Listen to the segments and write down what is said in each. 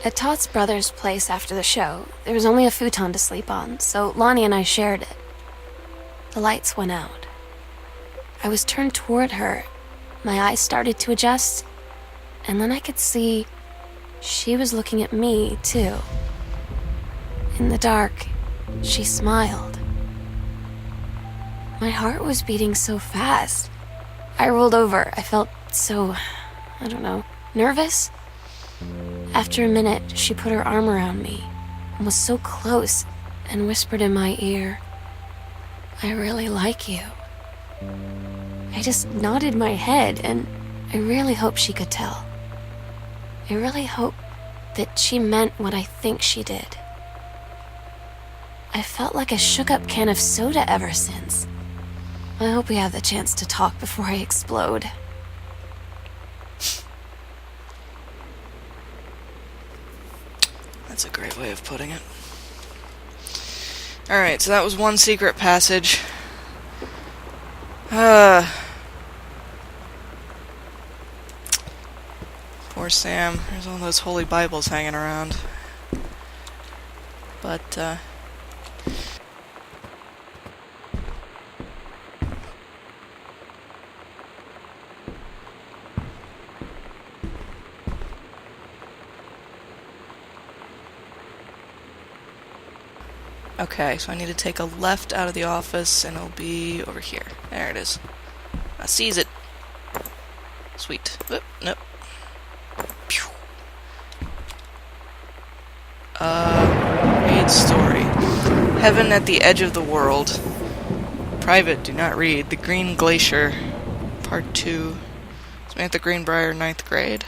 At Todd's brother's place after the show, there was only a futon to sleep on, so Lonnie and I shared it. The lights went out. I was turned toward her. My eyes started to adjust, and then I could see she was looking at me, too. In the dark, she smiled. My heart was beating so fast. I rolled over. I felt so, nervous. After a minute, she put her arm around me and was so close and whispered in my ear, "I really like you." I just nodded my head, and I really hope she could tell. I really hope that she meant what I think she did. I felt like a shook-up can of soda ever since. I hope we have the chance to talk before I explode. That's a great way of putting it. Alright, so that was one secret passage. Poor Sam. There's all those holy Bibles hanging around. But, okay, so I need to take a left out of the office, and it'll be over here. There it is. I sees it. Sweet. Oop, nope. Pew. Read story. Heaven at the edge of the world. Private, do not read. The Green Glacier. Part 2. Samantha Greenbrier, 9th grade.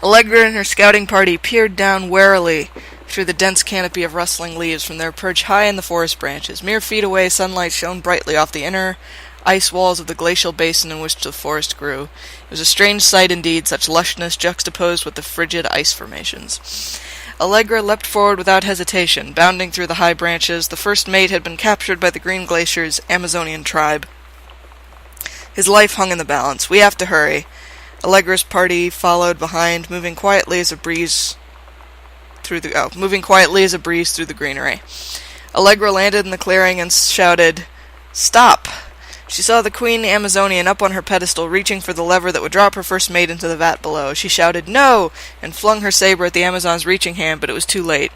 Allegra and her scouting party peered down warily through the dense canopy of rustling leaves from their perch high in the forest branches. Mere feet away, sunlight shone brightly off the inner ice walls of the glacial basin in which the forest grew. It was a strange sight indeed, such lushness juxtaposed with the frigid ice formations. Allegra leapt forward without hesitation, bounding through the high branches. The first mate had been captured by the Green Glacier's Amazonian tribe. His life hung in the balance. We have to hurry. Allegra's party followed behind, moving quietly as a breeze through the greenery. Allegra landed in the clearing and shouted, "Stop!" She saw the Queen Amazonian up on her pedestal, reaching for the lever that would drop her first mate into the vat below. She shouted, "No!" and flung her saber at the Amazon's reaching hand, but it was too late.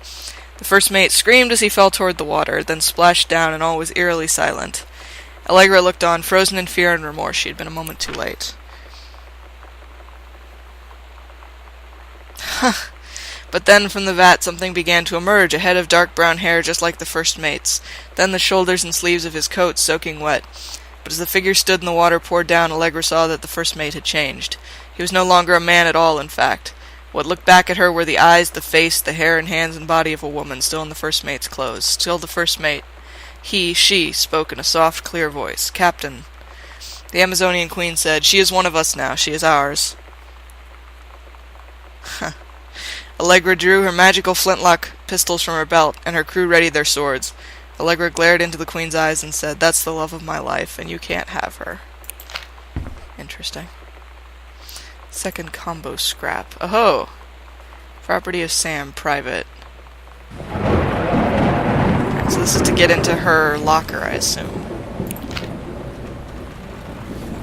The first mate screamed as he fell toward the water, then splashed down, and all was eerily silent. Allegra looked on, frozen in fear and remorse. She had been a moment too late. But then from the vat something began to emerge, a head of dark brown hair just like the first mate's, then the shoulders and sleeves of his coat soaking wet. But as the figure stood and the water poured down, Allegra saw that the first mate had changed. He was no longer a man at all, in fact. What looked back at her were the eyes, the face, the hair and hands and body of a woman, still in the first mate's clothes. Still the first mate. She spoke in a soft, clear voice. "Captain." The Amazonian queen said, "She is one of us now. She is ours." Allegra drew her magical flintlock pistols from her belt, and her crew readied their swords. Allegra glared into the queen's eyes and said, "That's the love of my life, and you can't have her." Interesting. Second combo scrap. Oh-ho! Property of Sam, private. Right, so this is to get into her locker, I assume.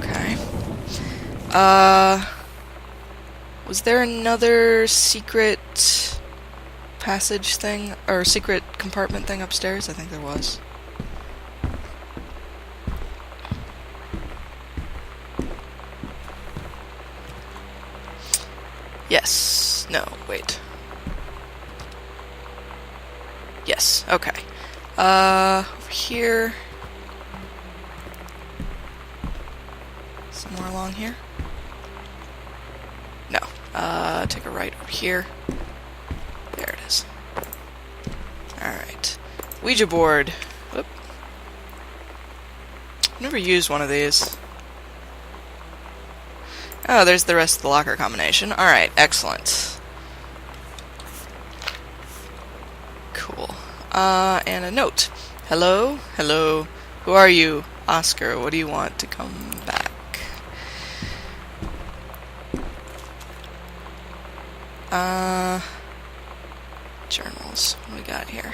Okay. Was there another secret passage thing, or secret compartment thing upstairs? I think there was. Yes. No, wait. Yes, okay. Over here. Somewhere along here? No. Take a right over here. There it is. Alright. Ouija board. Whoop. Never used one of these. Oh, there's the rest of the locker combination. Alright, excellent. Cool. And a note. Hello? Hello. Who are you? Oscar, what do you want to come back? Journals. What do we got here?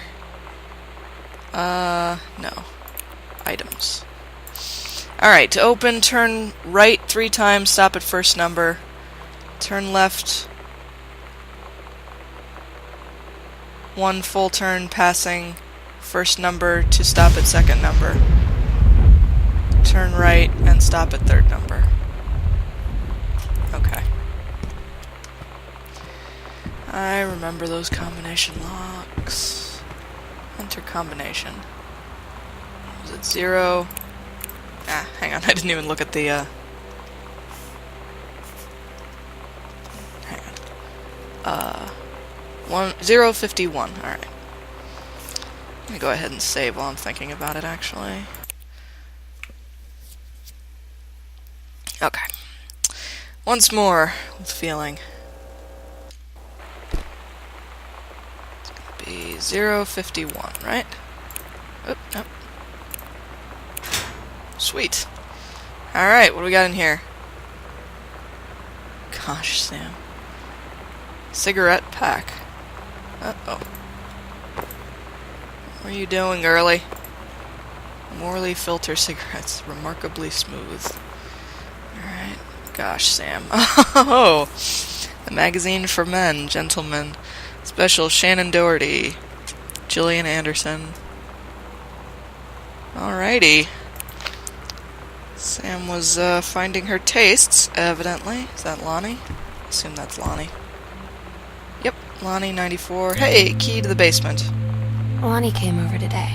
No. Items. Alright, to open, turn right 3 times, stop at first number. Turn left 1 full turn, passing first number to stop at second number. Turn right and stop at third number. Okay. I remember those combination locks. Enter combination. Was it 0? Hang on, I didn't even look at the, hang on. 051, alright. Let me go ahead and save while I'm thinking about it, actually. Okay. Once more, with feeling. It's gonna be 051, right? Oop, nope. Sweet. Alright, what do we got in here? Gosh, Sam. Cigarette pack. Uh-oh. What are you doing, girly? Morley filter cigarettes. Remarkably smooth. Alright. Gosh, Sam. Oh! The magazine for men, gentlemen. Special Shannon Doherty. Gillian Anderson. Alrighty. Sam was finding her tastes, evidently. Is that Lonnie? I assume that's Lonnie. Yep, Lonnie 94. Hey, key to the basement. Lonnie came over today,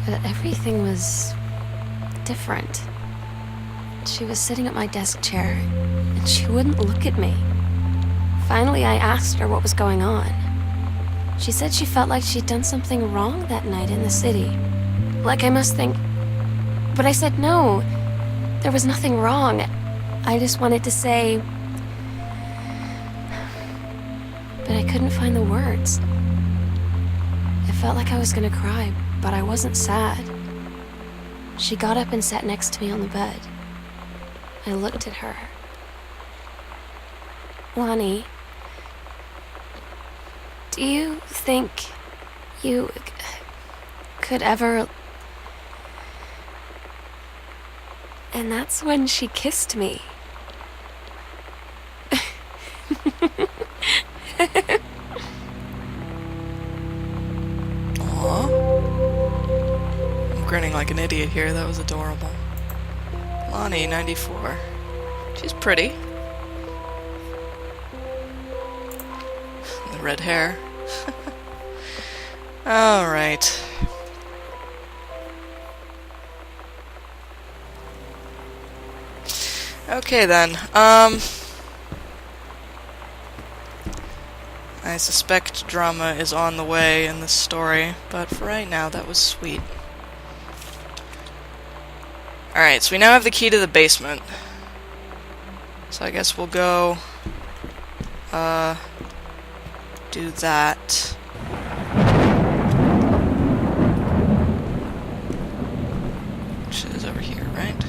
but everything was different. She was sitting at my desk chair, and she wouldn't look at me. Finally, I asked her what was going on. She said she felt like she'd done something wrong that night in the city. Like I must think... But I said no. There was nothing wrong. I just wanted to say... But I couldn't find the words. It felt like I was gonna cry, but I wasn't sad. She got up and sat next to me on the bed. I looked at her. Lonnie, do you think you could ever... And that's when she kissed me. Aww. I'm grinning like an idiot here. That was adorable. Lonnie, 94. She's pretty. The red hair. Alright. Okay then, I suspect drama is on the way in this story, but for right now, that was sweet. Alright, so we now have the key to the basement. So I guess we'll go, do that. Which is over here, right?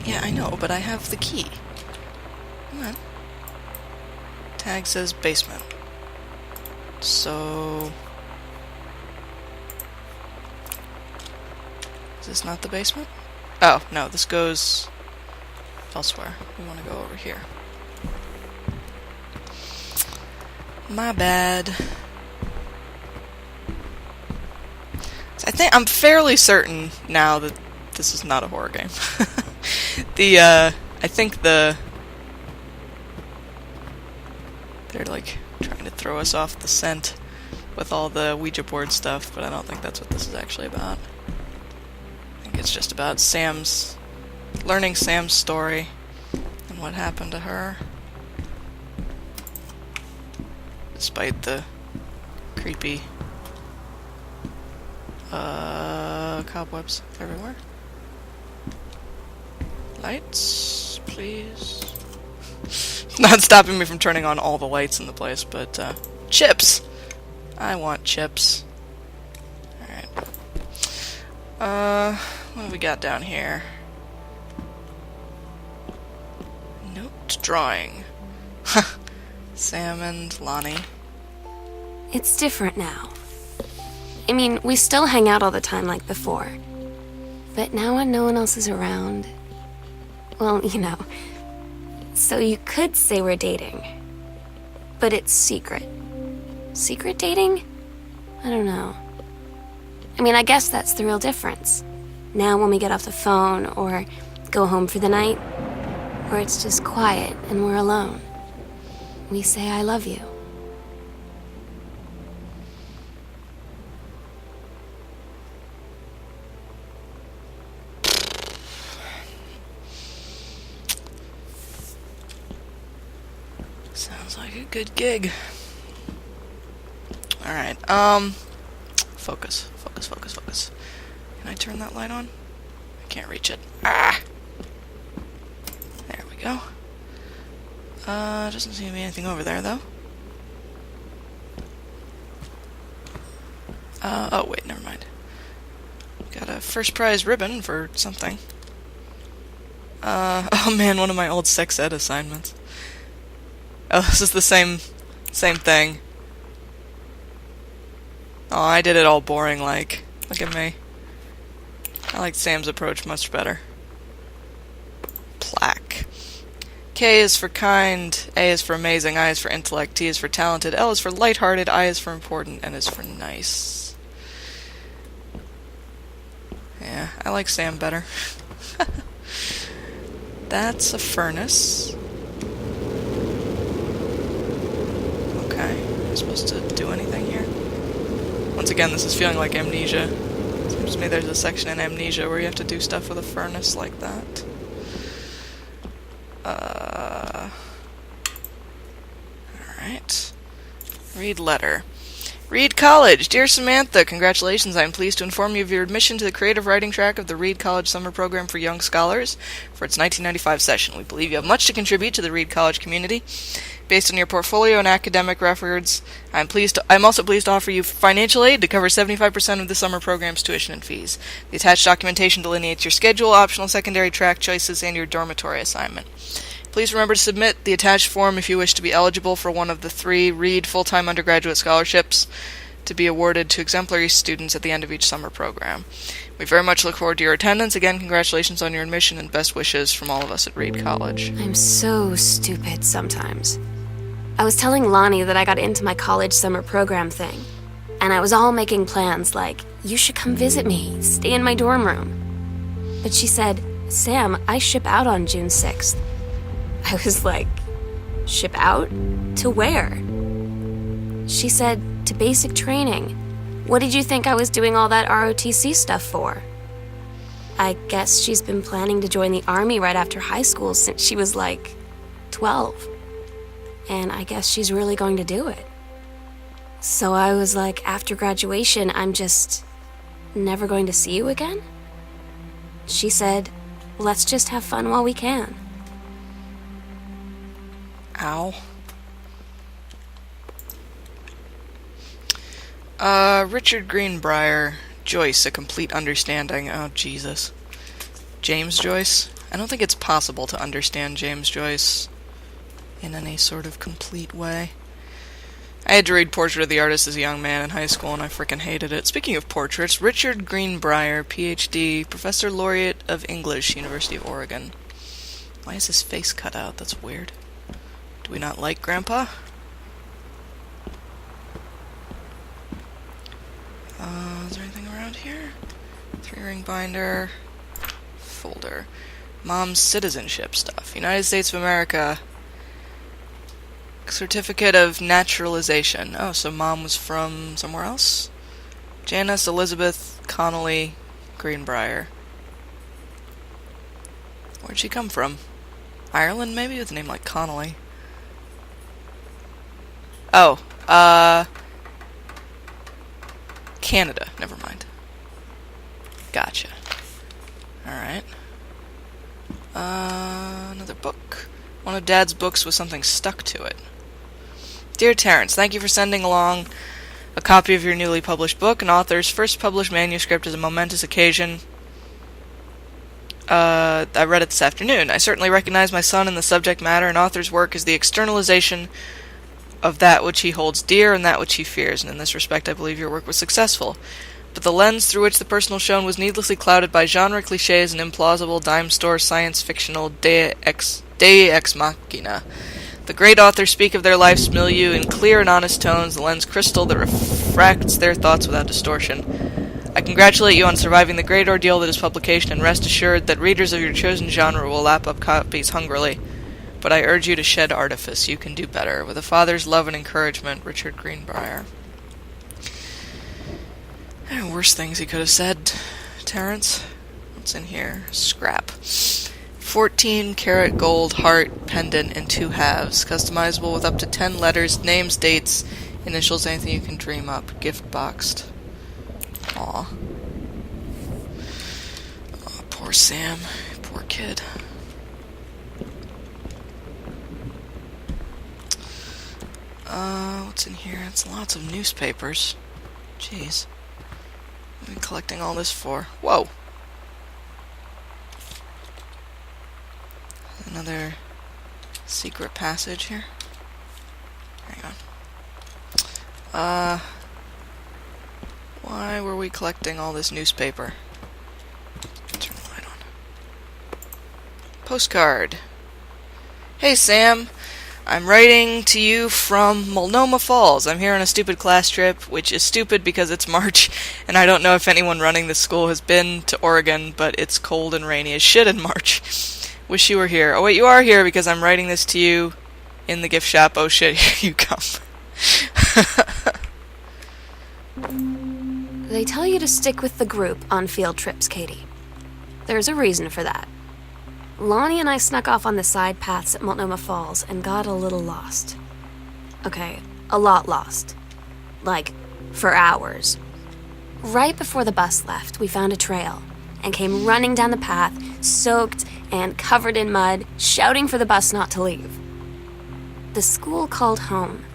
Yeah, I know, but I have the key. Come on. Tag says basement. So... Is this not the basement? Oh, no, this goes elsewhere. We want to go over here. My bad. So I'm fairly certain now that this is not a horror game. I think they're like trying to throw us off the scent with all the Ouija board stuff, but I don't think that's what this is actually about. I think it's just about learning Sam's story and what happened to her. Despite the creepy cobwebs everywhere. Lights, please. Not stopping me from turning on all the lights in the place, but, chips! I want chips. Alright. What have we got down here? Note. First drawing. Sam and Lonnie. It's different now. I mean, we still hang out all the time like before. But now when no one else is around... Well, you know. So you could say we're dating. But it's secret. Secret dating? I don't know. I mean, I guess that's the real difference. Now when we get off the phone or go home for the night, or it's just quiet and we're alone, we say I love you. Sounds like a good gig. Alright, focus. Can I turn that light on? I can't reach it. Ah! There we go. Doesn't seem to be anything over there, though. Oh, wait, never mind. Got a first prize ribbon for something. Oh man, one of my old sex ed assignments. Oh, this is the same thing. Oh, I did it all boring-like. Look at me. I like Sam's approach much better. Plaque. K is for kind, A is for amazing, I is for intellect, T is for talented, L is for lighthearted, I is for important, N is for nice. Yeah, I like Sam better. That's a furnace. Okay, am I supposed to do anything here? Once again, this is feeling like Amnesia. Seems to me there's a section in Amnesia where you have to do stuff with a furnace like that. Alright. Read letter. Reed College. Dear Samantha, congratulations. I am pleased to inform you of your admission to the creative writing track of the Reed College Summer Program for Young Scholars for its 1995 session. We believe you have much to contribute to the Reed College community. Based on your portfolio and academic records, I'm also pleased to offer you financial aid to cover 75% of the summer program's tuition and fees. The attached documentation delineates your schedule, optional secondary track choices, and your dormitory assignment. Please remember to submit the attached form if you wish to be eligible for one of the 3 Reed full-time undergraduate scholarships to be awarded to exemplary students at the end of each summer program. We very much look forward to your attendance. Again, congratulations on your admission and best wishes from all of us at Reed College. I'm so stupid sometimes. I was telling Lonnie that I got into my college summer program thing, and I was all making plans like, you should come visit me, stay in my dorm room. But she said, Sam, I ship out on June 6th. I was like, ship out? To where? She said, to basic training. What did you think I was doing all that ROTC stuff for? I guess she's been planning to join the army right after high school since she was like 12. And I guess she's really going to do it. So I was like, after graduation, I'm just never going to see you again? She said, let's just have fun while we can. Ow. Richard Greenbrier. Joyce, A Complete Understanding. Oh, Jesus. James Joyce? I don't think it's possible to understand James Joyce in any sort of complete way. I had to read Portrait of the Artist as a young man in high school, and I frickin' hated it. Speaking of portraits, Richard Greenbrier, Ph.D., Professor Laureate of English, University of Oregon. Why is his face cut out? That's weird. Do we not like Grandpa? Is there anything around here? 3-ring binder. Folder. Mom's citizenship stuff. United States of America. Certificate of naturalization. Oh, so Mom was from somewhere else? Janice Elizabeth Connolly Greenbrier. Where'd she come from? Ireland, maybe? With a name like Connolly. Oh, Canada. Never mind. Gotcha. Alright. Another book. One of Dad's books with something stuck to it. Dear Terrence, thank you for sending along a copy of your newly published book. An author's first published manuscript is a momentous occasion. I read it this afternoon. I certainly recognize my son in the subject matter, and author's work is the externalization of that which he holds dear and that which he fears, and in this respect I believe your work was successful. But the lens through which the personal shown was needlessly clouded by genre cliches and implausible dime store science-fictional deus ex machina. The great authors speak of their life's milieu in clear and honest tones, the lens crystal that refracts their thoughts without distortion. I congratulate you on surviving the great ordeal that is publication, and rest assured that readers of your chosen genre will lap up copies hungrily. But I urge you to shed artifice. You can do better. With a father's love and encouragement, Richard Greenbrier. There are worse things he could have said, Terrence. What's in here? Scrap. 14-karat gold heart pendant in 2 halves. Customizable with up to 10 letters, names, dates, initials, anything you can dream up. Gift boxed. Aw. Oh, poor Sam. Poor kid. What's in here? It's lots of newspapers. Jeez. What am I collecting all this for? Whoa! Another secret passage here. Hang on. Why were we collecting all this newspaper? Turn the light on. Postcard. Hey, Sam. I'm writing to you from Multnomah Falls. I'm here on a stupid class trip, which is stupid because it's March, and I don't know if anyone running the school has been to Oregon, but it's cold and rainy as shit in March. Wish you were here. Oh wait, you are here because I'm writing this to you in the gift shop. Oh shit, here you come. They tell you to stick with the group on field trips, Katie. There's a reason for that. Lonnie and I snuck off on the side paths at Multnomah Falls and got a little lost. Okay, a lot lost. Like, for hours. Right before the bus left, we found a trail and came running down the path, soaked and covered in mud, shouting for the bus not to leave. The school called home.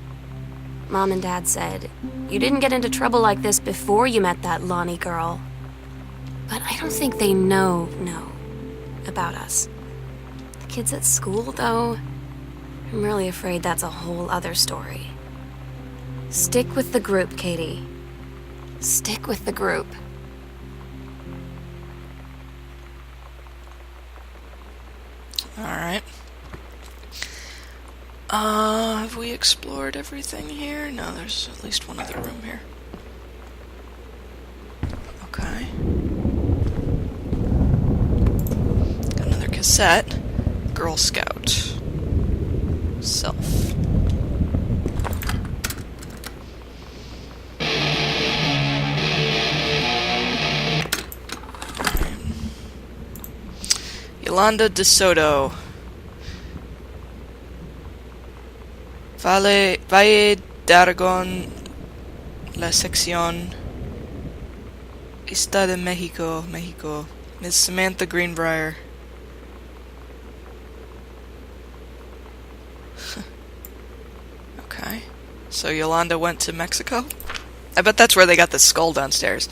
Mom and Dad said, "You didn't get into trouble like this before you met that Lonnie girl." But I don't think they know about us. The kids at school, though, I'm really afraid that's a whole other story. Stick with the group, Katie. Stick with the group. Alright. Have we explored everything here? No, there's at least one other room here. Okay. Got another cassette. Girl Scout. Self. Yolanda de Soto. Valle d'Aragon, la sección Está de Mexico, Mexico. Miss Samantha Greenbrier. Okay. So Yolanda went to Mexico? I bet that's where they got the skull downstairs.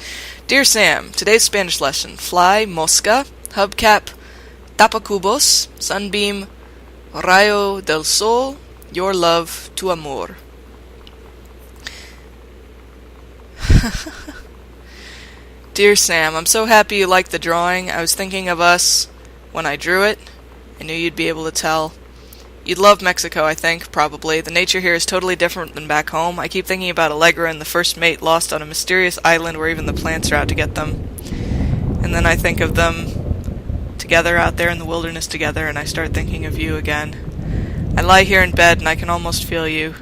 Dear Sam, today's Spanish lesson. Fly, mosca, hubcap, tapacubos, sunbeam, rayo del sol, your love, tu amor. Dear Sam, I'm so happy you liked the drawing. I was thinking of us when I drew it. I knew you'd be able to tell. You'd love Mexico, I think, probably. The nature here is totally different than back home. I keep thinking about Allegra and the first mate lost on a mysterious island where even the plants are out to get them. And then I think of them together out there in the wilderness together, and I start thinking of you again. I lie here in bed and I can almost feel you.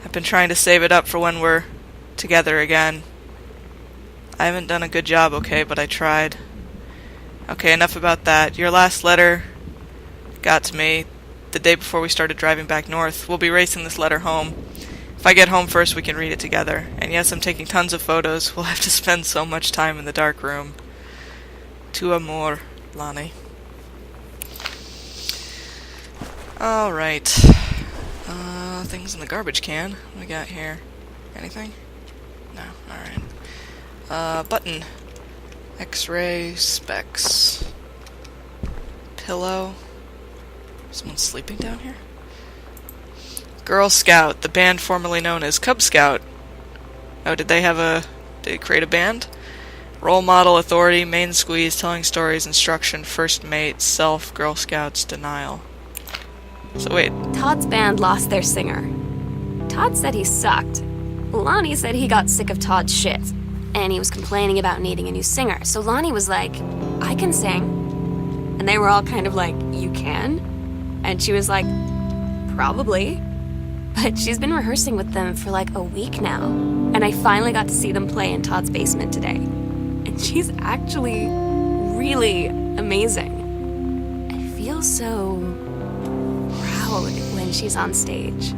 I've been trying to save it up for when we're together again. I haven't done a good job, okay, but I tried. Okay, enough about that. Your last letter got to me the day before we started driving back north. We'll be racing this letter home. If I get home first, we can read it together. And yes, I'm taking tons of photos. We'll have to spend so much time in the dark room. Tu amor, Lonnie. Alright. Things in the garbage can. What do we got here? Anything? No, alright. Button. X-ray specs. pillow. Someone's sleeping down here? Girl Scout, the band formerly known as Cub Scout. Oh, did they create a band? Role model, authority, main squeeze, telling stories, instruction, first mate, self, Girl Scouts, denial. So wait. Todd's band lost their singer. Todd said he sucked. Lonnie said he got sick of Todd's shit, and he was complaining about needing a new singer. So Lonnie was like, I can sing. And they were all kind of like, you can? And she was like, probably. But she's been rehearsing with them for like a week now. And I finally got to see them play in Todd's basement today. And she's actually really amazing. I feel so proud when she's on stage.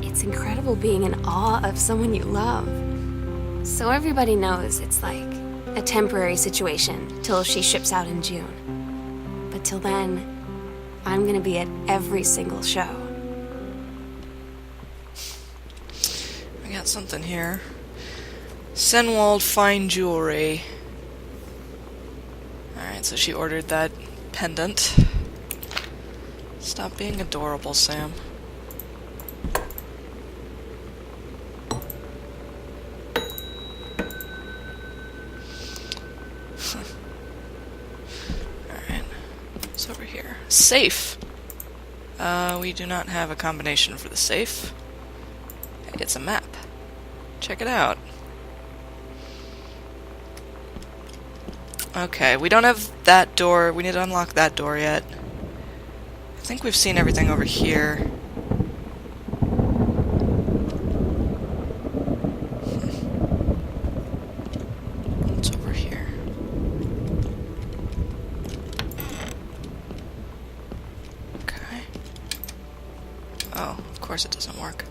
It's incredible being in awe of someone you love. So everybody knows it's like a temporary situation till she ships out in June. But till then, I'm gonna be at every single show. I got something here. Senwald Fine Jewelry. Alright, so she ordered that pendant. Stop being adorable, Sam. Alright, what's over here? Safe! We do not have a combination for the safe. It's a map. Check it out. Okay, we don't have that door. We need to unlock that door yet. I think we've seen everything over here. What's over here? Okay. Oh, of course it doesn't work.